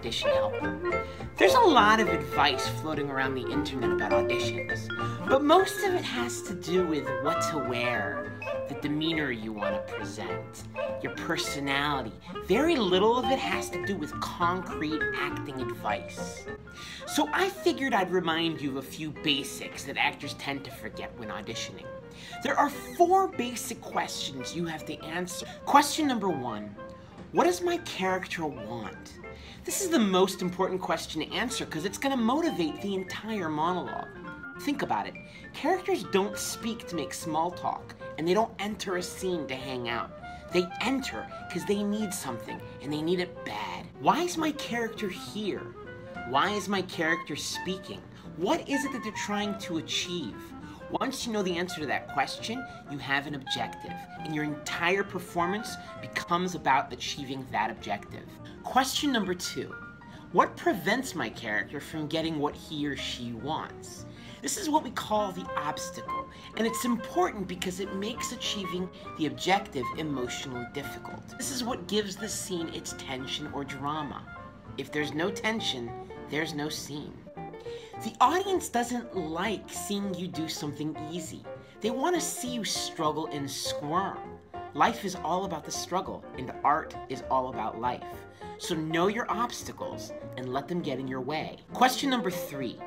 Audition helper. There's a lot of advice floating around the internet about auditions, but most of it has to do with what to wear, the demeanor you want to present, your personality. Very little of it has to do with concrete acting advice. So I figured I'd remind you of a few basics that actors tend to forget when auditioning. There are 4 basic questions you have to answer. Question number 1, what does my character want? This is the most important question to answer because it's going to motivate the entire monologue. Think about it. Characters don't speak to make small talk, and they don't enter a scene to hang out. They enter because they need something, and they need it bad. Why is my character here? Why is my character speaking? What is it that they're trying to achieve? Once you know the answer to that question, you have an objective, and your entire performance becomes about achieving that objective. Question number 2, what prevents my character from getting what he or she wants? This is what we call the obstacle, and it's important because it makes achieving the objective emotionally difficult. This is what gives the scene its tension or drama. If there's no tension, there's no scene. The audience doesn't like seeing you do something easy. They want to see you struggle and squirm. Life is all about the struggle, and art is all about life. So know your obstacles and let them get in your way. Question number 3.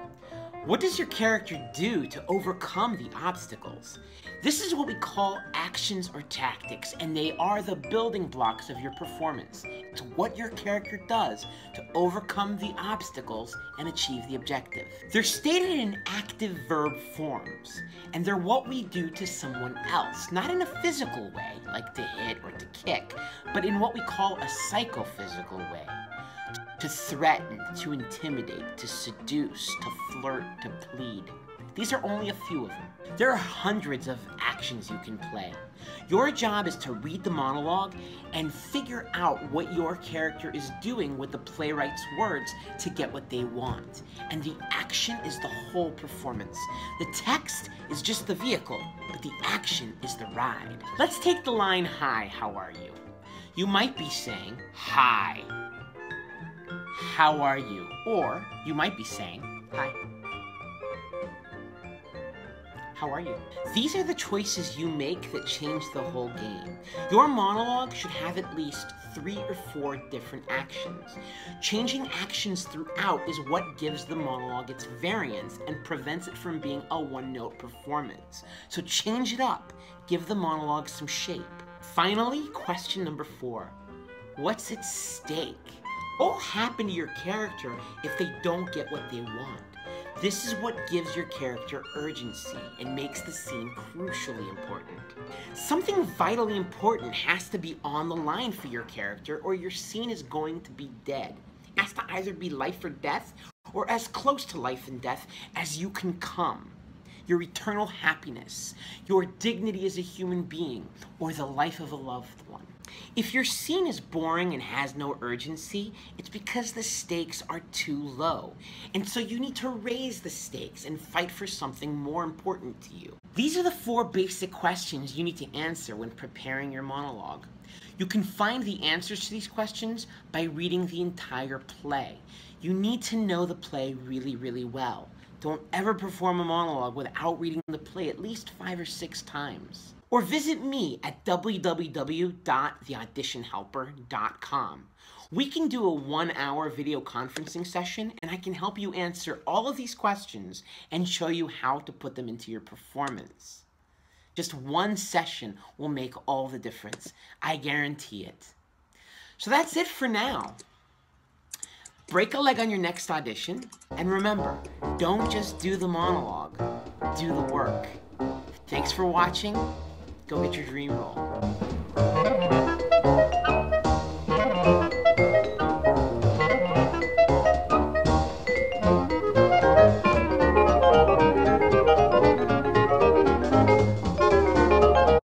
What does your character do to overcome the obstacles? This is what we call actions or tactics, and they are the building blocks of your performance. It's what your character does to overcome the obstacles and achieve the objective. They're stated in active verb forms, and they're what we do to someone else, not in a physical way, like to hit or to kick, but in what we call a psychophysical way. To threaten, to intimidate, to seduce, to flirt, to plead. These are only a few of them. There are hundreds of actions you can play. Your job is to read the monologue and figure out what your character is doing with the playwright's words to get what they want. And the action is the whole performance. The text is just the vehicle, but the action is the ride. Let's take the line, "Hi, how are you?" You might be saying, "Hi, how are you?" Or you might be saying, "Hi, how are you?" These are the choices you make that change the whole game. Your monologue should have at least 3 or 4 different actions. Changing actions throughout is what gives the monologue its variance and prevents it from being a one-note performance. So change it up. Give the monologue some shape. Finally, question number 4. What's at stake? What will happen to your character if they don't get what they want? This is what gives your character urgency and makes the scene crucially important. Something vitally important has to be on the line for your character, or your scene is going to be dead. It has to either be life or death, or as close to life and death as you can come. Your eternal happiness, your dignity as a human being, or the life of a loved one. If your scene is boring and has no urgency, it's because the stakes are too low. And so you need to raise the stakes and fight for something more important to you. These are the 4 basic questions you need to answer when preparing your monologue. You can find the answers to these questions by reading the entire play. You need to know the play really, really well. Don't ever perform a monologue without reading the play at least 5 or 6 times. Or visit me at www.theauditionhelper.com. We can do a 1-hour video conferencing session, and I can help you answer all of these questions and show you how to put them into your performance. Just 1 session will make all the difference. I guarantee it. So that's it for now. Break a leg on your next audition, and remember, don't just do the monologue, do the work. Thanks for watching. Go get your dream role.